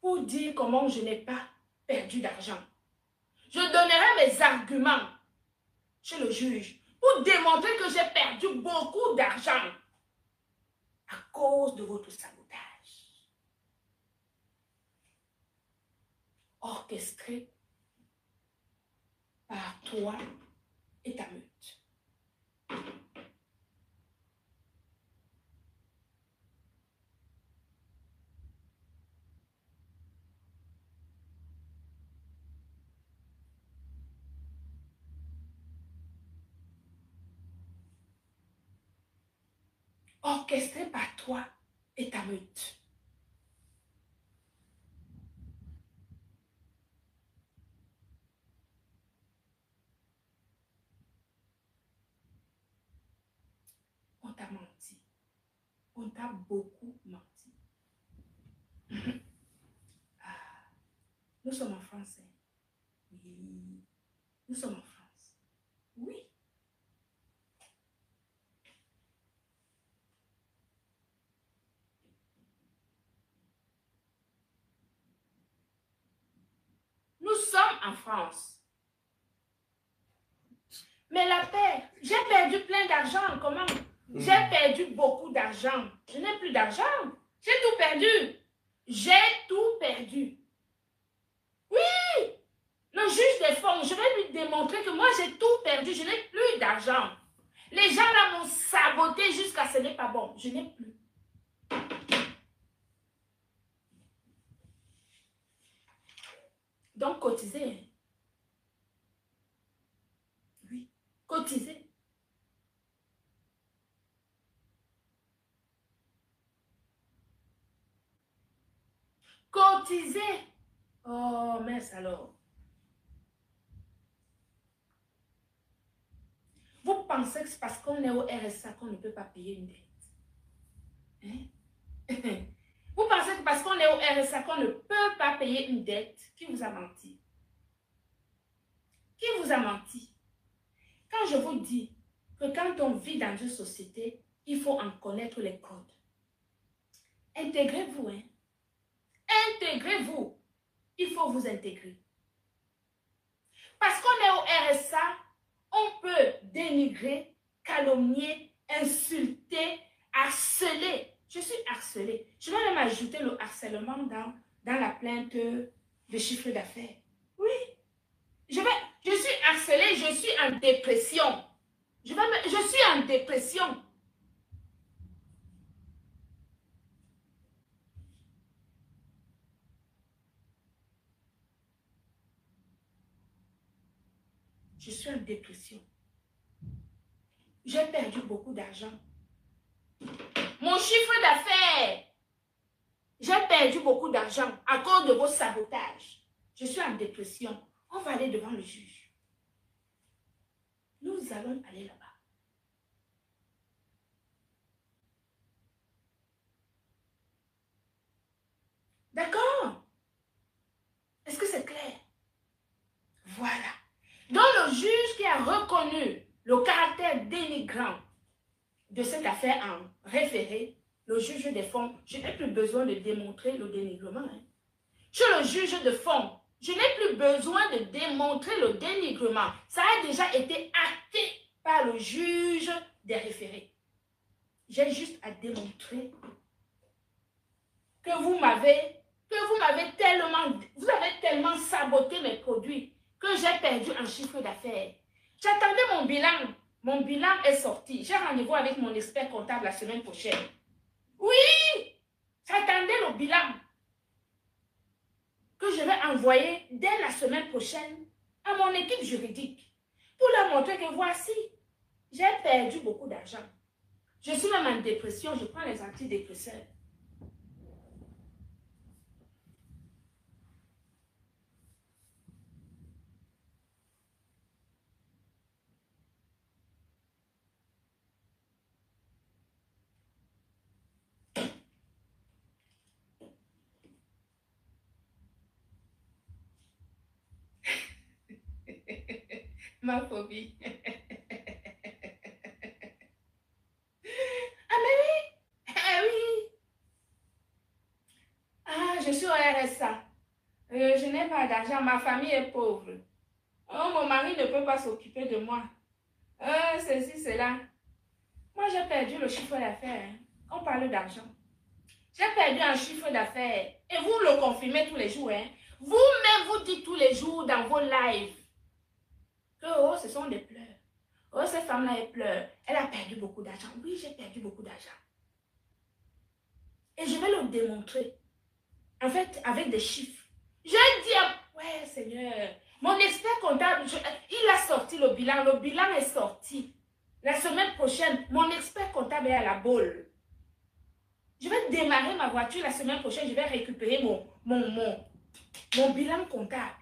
pour dire comment je n'ai pas perdu d'argent. Je donnerai mes arguments chez le juge pour démontrer que j'ai perdu beaucoup d'argent à cause de votre sabotage. Orchestré par toi et ta meute. Orchestré par toi et ta meute. On t'a menti. On t'a beaucoup menti. Ah, nous sommes en France. Oui. Nous sommes en France. Oui. Nous sommes en France. Mais la paix, j'ai perdu plein d'argent. Comment? J'ai perdu beaucoup d'argent. Je n'ai plus d'argent. J'ai tout perdu. J'ai tout perdu. Oui. Le juge des fonds, je vais lui démontrer que moi j'ai tout perdu. Je n'ai plus d'argent. Les gens là m'ont saboté jusqu'à ce n'est pas bon. Je n'ai plus. Donc, cotiser. Oui, cotiser. Cotiser. Oh, mince alors. Vous pensez que c'est parce qu'on est au RSA qu'on ne peut pas payer une dette? Hein? Vous pensez que parce qu'on est au RSA qu'on ne peut pas payer une dette? Qui vous a menti? Qui vous a menti? Quand je vous dis que quand on vit dans une société, il faut en connaître les codes. Intégrez-vous, hein? Intégrez-vous. Il faut vous intégrer. Parce qu'on est au RSA, on peut dénigrer, calomnier, insulter, harceler. Je suis harcelée. Je vais même ajouter le harcèlement dans la plainte de chiffre d'affaires. Oui. Je suis harcelée, je suis en dépression. Je suis en dépression. Je suis en dépression. J'ai perdu beaucoup d'argent. Mon chiffre d'affaires, j'ai perdu beaucoup d'argent à cause de vos sabotages. Je suis en dépression. On va aller devant le juge. Nous allons aller là-bas. D'accord? Est-ce que c'est clair? Voilà. Donc le juge qui a reconnu le caractère dénigrant de cette affaire en référé, le juge des fonds, je n'ai plus besoin de démontrer le dénigrement. Hein. Je suis le juge de fonds. Je n'ai plus besoin de démontrer le dénigrement. Ça a déjà été acté par le juge des référés. J'ai juste à démontrer que vous m'avez tellement saboté mes produits que j'ai perdu un chiffre d'affaires. J'attendais mon bilan. Mon bilan est sorti. J'ai rendez-vous avec mon expert comptable la semaine prochaine. Oui, j'attendais le bilan que je vais envoyer dès la semaine prochaine à mon équipe juridique pour leur montrer que voici, j'ai perdu beaucoup d'argent. Je suis même en dépression, je prends les antidépresseurs. Ma phobie. Ah mais oui, oui. Ah, je suis au RSA. Je n'ai pas d'argent, ma famille est pauvre. Oh, mon mari ne peut pas s'occuper de moi. Ceci, cela. Moi, j'ai perdu le chiffre d'affaires. Hein. On parle d'argent. J'ai perdu un chiffre d'affaires. Et vous le confirmez tous les jours. Hein. Vous-même, vous dites tous les jours dans vos lives que oh, ce sont des pleurs. Oh, cette femme-là, elle pleure. Elle a perdu beaucoup d'argent. Oui, j'ai perdu beaucoup d'argent. Et je vais le démontrer. En fait, avec des chiffres. Je dis, ouais, Seigneur, mon expert comptable, il a sorti le bilan. Le bilan est sorti. La semaine prochaine, mon expert comptable est à la boule. Je vais démarrer ma voiture la semaine prochaine. Je vais récupérer mon bilan comptable.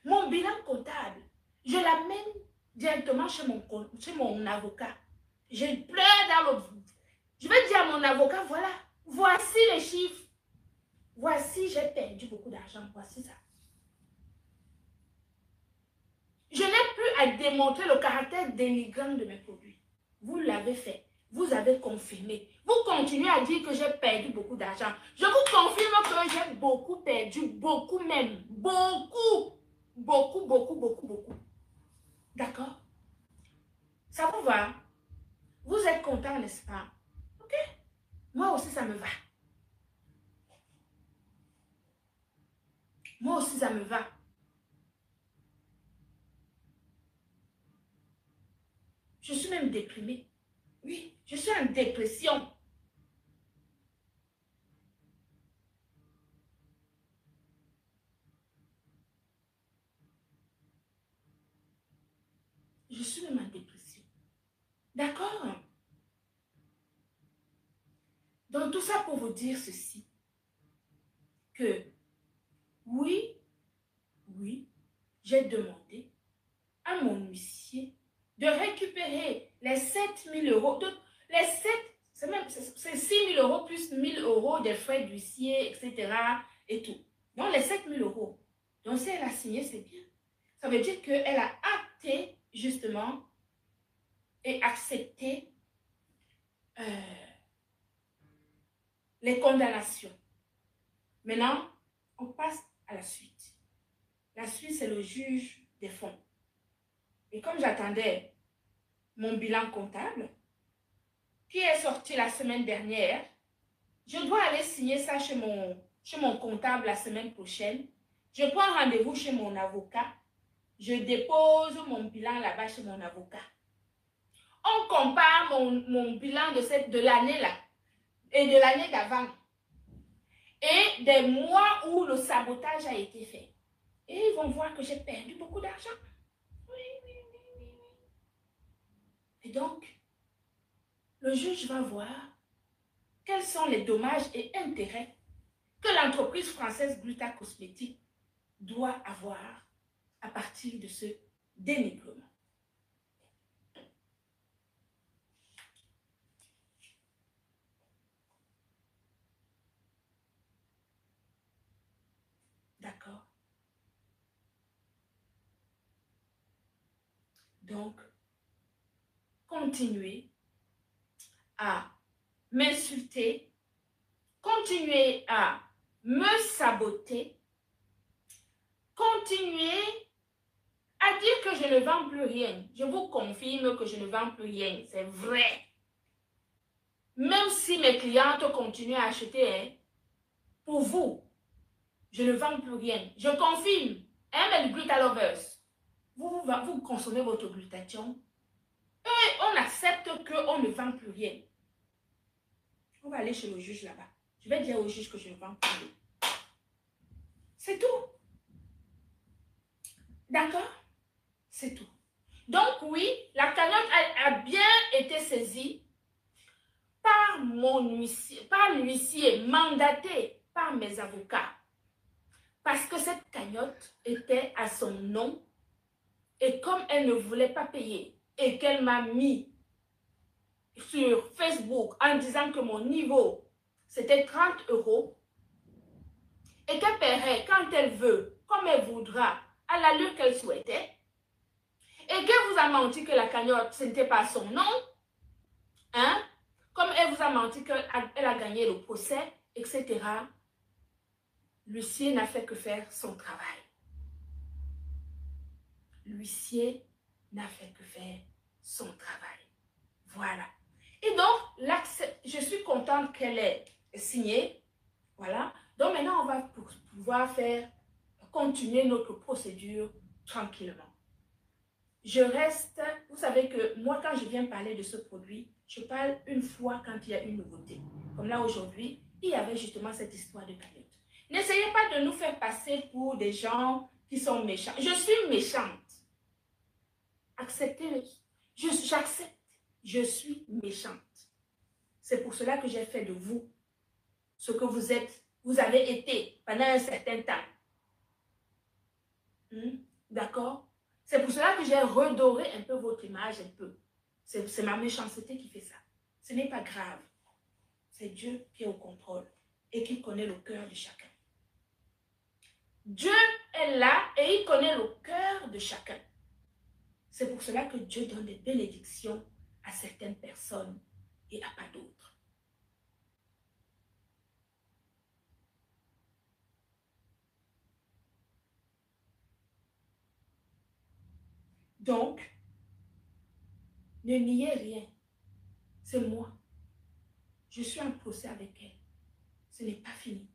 Mon bilan comptable, je l'amène directement chez mon avocat. Je pleure dans le... Je vais dire à mon avocat, voilà, voici les chiffres. Voici, j'ai perdu beaucoup d'argent. Voici ça. Je n'ai plus à démontrer le caractère dénigrant de mes produits. Vous l'avez fait. Vous avez confirmé. Vous continuez à dire que j'ai perdu beaucoup d'argent. Je vous confirme que j'ai beaucoup perdu. Beaucoup même. Beaucoup. Beaucoup, beaucoup, beaucoup, beaucoup. D'accord? Ça vous va? Vous êtes content, n'est-ce pas? Ok? Moi aussi, ça me va. aussi, ça me va. Je suis même déprimée. Oui, je suis en dépression. Je suis même en dépression. D'accord? Donc, tout ça pour vous dire ceci. Que, oui, j'ai demandé à mon huissier de récupérer les 7 000 euros. Les 7, c'est 6 000 euros plus 1 000 euros des frais d'huissier, etc. et tout. Donc, les 7 000 euros. Donc, si elle a signé, c'est bien. Ça veut dire qu'elle a acté, justement, et accepté les condamnations. Maintenant, on passe à la suite. La suite, c'est le juge des fonds. Et comme j'attendais mon bilan comptable, qui est sorti la semaine dernière, je dois aller signer ça chez mon comptable la semaine prochaine. Je prends rendez-vous chez mon avocat. Je dépose mon bilan là-bas chez mon avocat. On compare mon bilan de l'année-là et de l'année d'avant et des mois où le sabotage a été fait. Et ils vont voir que j'ai perdu beaucoup d'argent. Oui. Et donc, le juge va voir quels sont les dommages et intérêts que l'entreprise française Gluta Cosmétique doit avoir à partir de ce dénigrement. D'accord? Donc, continuez à m'insulter, continuez à me saboter, continuez à dire que je ne vends plus rien. Je vous confirme que je ne vends plus rien. C'est vrai. Même si mes clientes continuent à acheter, hein, pour vous, je ne vends plus rien. Je confirme. Hein, mes Gluta Lovers, vous consommez votre glutathion et on accepte qu'on ne vend plus rien. On va aller chez le juge là-bas. Je vais dire au juge que je ne vends plus rien. C'est tout. D'accord? C'est tout. Donc oui, la cagnotte a bien été saisie par l'huissier mandaté par mes avocats. Parce que cette cagnotte était à son nom et comme elle ne voulait pas payer et qu'elle m'a mis sur Facebook en disant que mon niveau c'était 30 euros et qu'elle paierait quand elle veut, comme elle voudra, à l'allure qu'elle souhaitait, et qu'elle vous a menti que la cagnotte ce n'était pas son nom, hein, comme elle vous a menti qu'elle a gagné le procès, etc., l'huissier n'a fait que faire son travail. L'huissier n'a fait que faire son travail. Voilà. Et donc, je suis contente qu'elle ait signé. Voilà. Donc maintenant, on va pouvoir continuer notre procédure tranquillement. Je reste, vous savez que moi, quand je viens parler de ce produit, je parle une fois quand il y a une nouveauté. Comme là, aujourd'hui, il y avait justement cette histoire de cagnotte. N'essayez pas de nous faire passer pour des gens qui sont méchants. Je suis méchante. Acceptez-le. J'accepte. Je suis méchante. C'est pour cela que j'ai fait de vous ce que vous êtes, vous avez été pendant un certain temps. D'accord? C'est pour cela que j'ai redoré un peu votre image, un peu. C'est ma méchanceté qui fait ça. Ce n'est pas grave. C'est Dieu qui est au contrôle et qui connaît le cœur de chacun. Dieu est là et il connaît le cœur de chacun. C'est pour cela que Dieu donne des bénédictions à certaines personnes et à pas d'autres. Donc, ne niez rien. C'est moi. Je suis en procès avec elle. Ce n'est pas fini.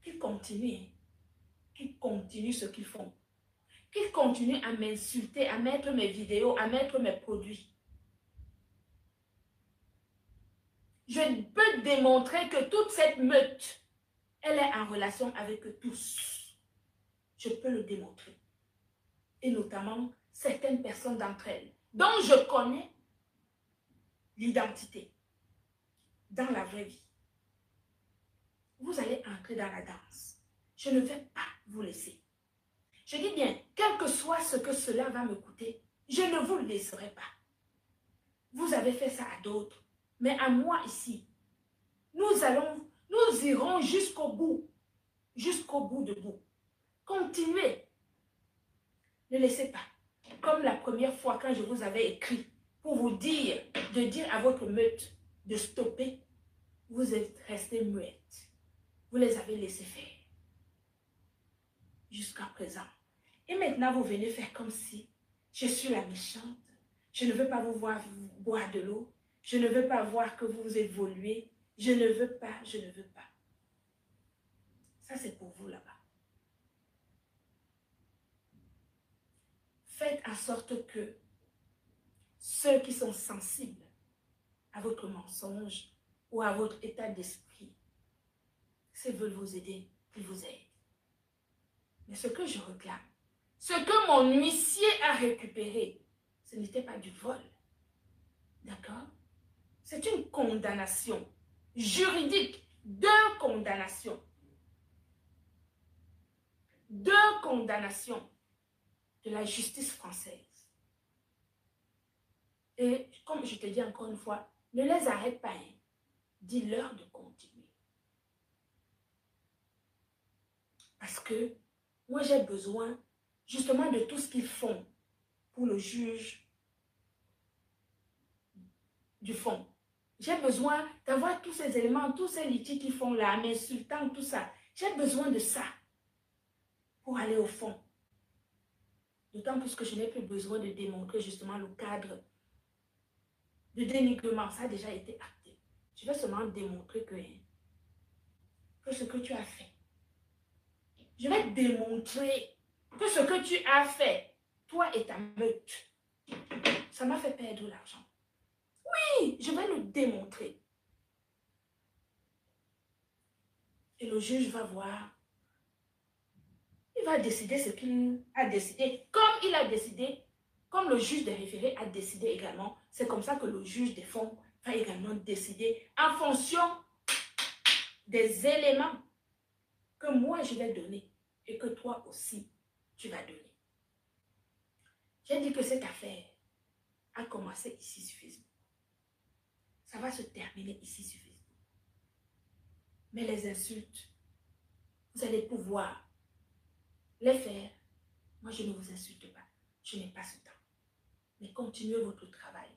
Qu'il continue. qu'ils continuent ce qu'ils font. Qu'ils continuent à m'insulter, à mettre mes vidéos, à mettre mes produits. Je peux démontrer que toute cette meute, elle est en relation avec eux tous. Je peux le démontrer. Et notamment certaines personnes d'entre elles, dont je connais l'identité dans la vraie vie. Vous allez entrer dans la danse. Je ne vais pas vous laisser. Je dis bien, quel que soit ce que cela va me coûter, je ne vous le laisserai pas. Vous avez fait ça à d'autres, mais à moi ici, nous irons jusqu'au bout de bout. Continuez. Ne laissez pas. Comme la première fois quand je vous avais écrit pour vous dire, de dire à votre meute de stopper, vous êtes restés muettes. Vous les avez laissés faire. Jusqu'à présent. Et maintenant, vous venez faire comme si je suis la méchante. Je ne veux pas vous voir boire de l'eau. Je ne veux pas voir que vous évoluez. Je ne veux pas, je ne veux pas. Ça, c'est pour vous là-bas. Faites en sorte que ceux qui sont sensibles à votre mensonge ou à votre état d'esprit, s'ils veulent vous aider, ils vous aident. Mais ce que je réclame, ce que mon huissier a récupéré, ce n'était pas du vol. D'accord? C'est une condamnation juridique, deux condamnations. Deux condamnations de la justice française. Et comme je te dis encore une fois, ne les arrête pas. Hein. Dis-leur de continuer. Parce que moi, j'ai besoin justement de tout ce qu'ils font pour le juge du fond. J'ai besoin d'avoir tous ces éléments, tous ces litiges qu'ils font là, m'insultant, tout ça. J'ai besoin de ça pour aller au fond. D'autant plus que je n'ai plus besoin de démontrer justement le cadre de dénigrement. Ça a déjà été acté. Je vais seulement démontrer que ce que tu as fait. Je vais démontrer que ce que tu as fait, toi et ta meute, ça m'a fait perdre l'argent. Oui, je vais le démontrer. Et le juge va voir. Il va décider ce qu'il a décidé. Comme il a décidé, comme le juge des référés a décidé également, c'est comme ça que le juge des fonds va également décider en fonction des éléments que moi je vais donner et que toi aussi tu vas donner. J'ai dit que cette affaire a commencé ici sur Facebook. Ça va se terminer ici sur Facebook. Mais les insultes, vous allez pouvoir les faire. Moi, je ne vous insulte pas. Je n'ai pas ce temps. Mais continuez votre travail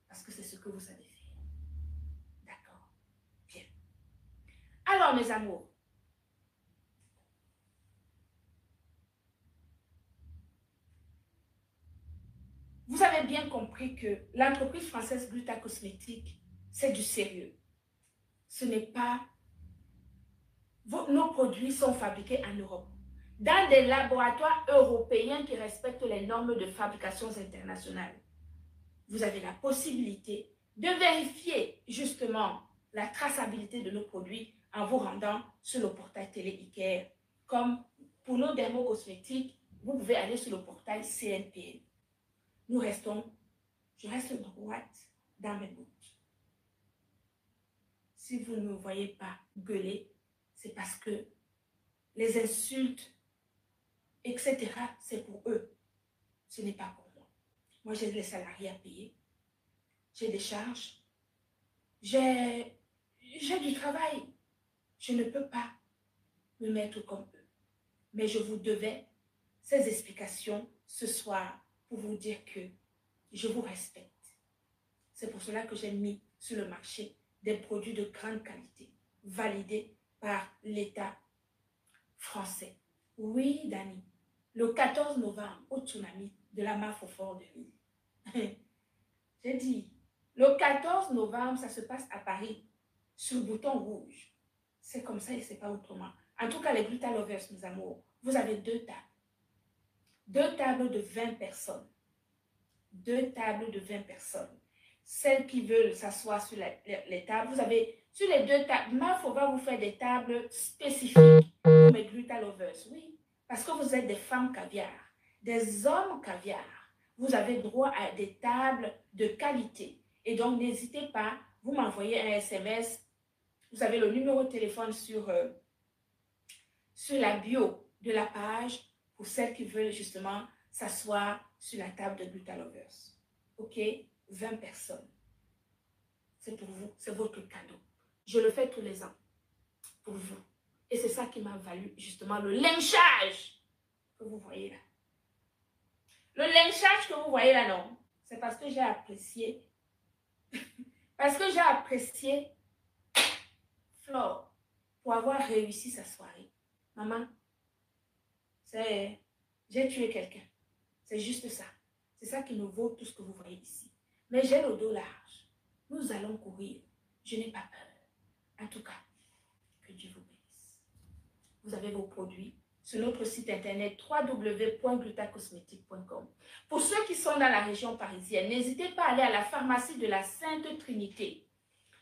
parce que c'est ce que vous savez faire. D'accord? Bien. Alors, mes amours, vous avez bien compris que l'entreprise française Gluta Cosmétique, c'est du sérieux. Ce n'est pas... Nos produits sont fabriqués en Europe, dans des laboratoires européens qui respectent les normes de fabrication internationales. Vous avez la possibilité de vérifier justement la traçabilité de nos produits en vous rendant sur le portail Télé Icare. Comme pour nos dermocosmétiques, vous pouvez aller sur le portail CNPN. Je reste droite dans mes bottes. Si vous ne me voyez pas gueuler, c'est parce que les insultes, etc., c'est pour eux. Ce n'est pas pour moi. Moi, j'ai des salariés à payer. J'ai des charges. J'ai du travail. Je ne peux pas me mettre comme eux. Mais je vous devais ces explications ce soir pour vous dire que je vous respecte. C'est pour cela que j'ai mis sur le marché des produits de grande qualité, validés par l'État français. Oui, Dani, le 14 novembre, au tsunami de la mare au fort de Lille. J'ai dit, le 14 novembre, ça se passe à Paris, sur le bouton rouge. C'est comme ça et c'est pas autrement. En tout cas, les Gluta Lovers, mes amours, vous avez 2 tables. 2 tables de 20 personnes. 2 tables de 20 personnes. Celles qui veulent s'asseoir sur les tables, vous avez sur les 2 tables. Mafo va vous faire des tables spécifiques pour mes Gluta Lovers. Oui, parce que vous êtes des femmes caviar, des hommes caviar. Vous avez droit à des tables de qualité. Et donc, n'hésitez pas, vous m'envoyez un SMS. Vous avez le numéro de téléphone sur la bio de la page pour celles qui veulent justement s'asseoir sur la table de Gluta Lovers. OK? 20 personnes. C'est pour vous, c'est votre cadeau. Je le fais tous les ans pour vous. Et c'est ça qui m'a valu justement le lynchage que vous voyez là. Le lynchage que vous voyez là, non, c'est parce que j'ai apprécié. Parce que j'ai apprécié Flore pour avoir réussi sa soirée. Maman, j'ai tué quelqu'un. C'est juste ça. C'est ça qui me vaut tout ce que vous voyez ici. Mais j'ai le dos large. Nous allons courir. Je n'ai pas peur. En tout cas, que Dieu vous bénisse. Vous avez vos produits sur notre site internet www.glutacosmétique.com. Pour ceux qui sont dans la région parisienne, n'hésitez pas à aller à la pharmacie de la Sainte Trinité.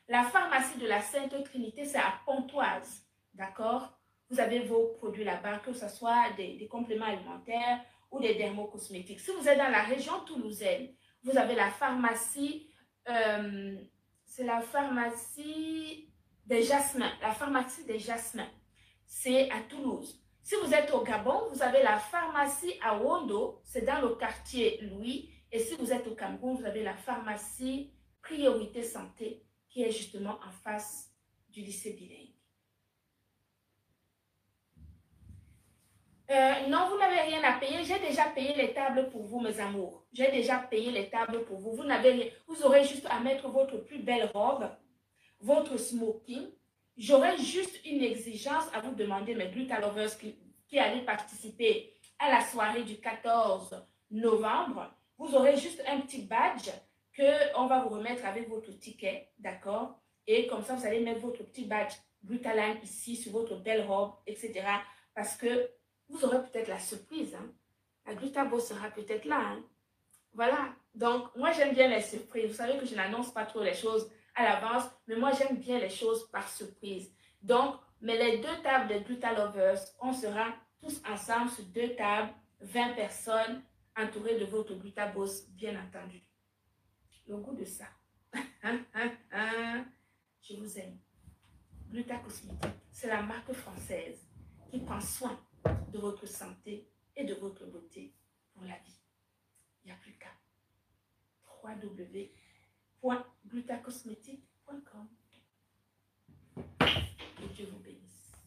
La pharmacie de la Sainte Trinité, c'est à Pontoise. D'accord? Vous avez vos produits là-bas, que ce soit des compléments alimentaires ou des dermocosmétiques. Si vous êtes dans la région toulousaine, vous avez la pharmacie, c'est la pharmacie des Jasmins. La pharmacie des Jasmins, c'est à Toulouse. Si vous êtes au Gabon, vous avez la pharmacie à Wondo, c'est dans le quartier Louis. Et si vous êtes au Cameroun, vous avez la pharmacie Priorité Santé, qui est justement en face du lycée bilingue. Non, vous n'avez rien à payer. J'ai déjà payé les tables pour vous, mes amours. J'ai déjà payé les tables pour vous. Vous n'avez rien. Vous aurez juste à mettre votre plus belle robe, votre smoking. J'aurai juste une exigence à vous demander, mes Gluta Lovers qui allez participer à la soirée du 14 novembre. Vous aurez juste un petit badge qu'on va vous remettre avec votre ticket, d'accord? Et comme ça, vous allez mettre votre petit badge Glutaline ici sur votre belle robe, etc. Parce que vous aurez peut-être la surprise. Hein? La Glutaboss sera peut-être là. Hein? Voilà. Donc, moi, j'aime bien les surprises. Vous savez que je n'annonce pas trop les choses à l'avance, mais moi, j'aime bien les choses par surprise. Donc, mais les 2 tables de Gluta Lovers, on sera tous ensemble sur 2 tables, 20 personnes, entourées de votre Glutaboss, bien entendu. Le goût de ça. Je vous aime. Gluta Cosmétique, c'est la marque française qui prend soin de votre santé et de votre beauté pour la vie. Il n'y a plus qu'à www.glutacosmétique.com. Que Dieu vous bénisse.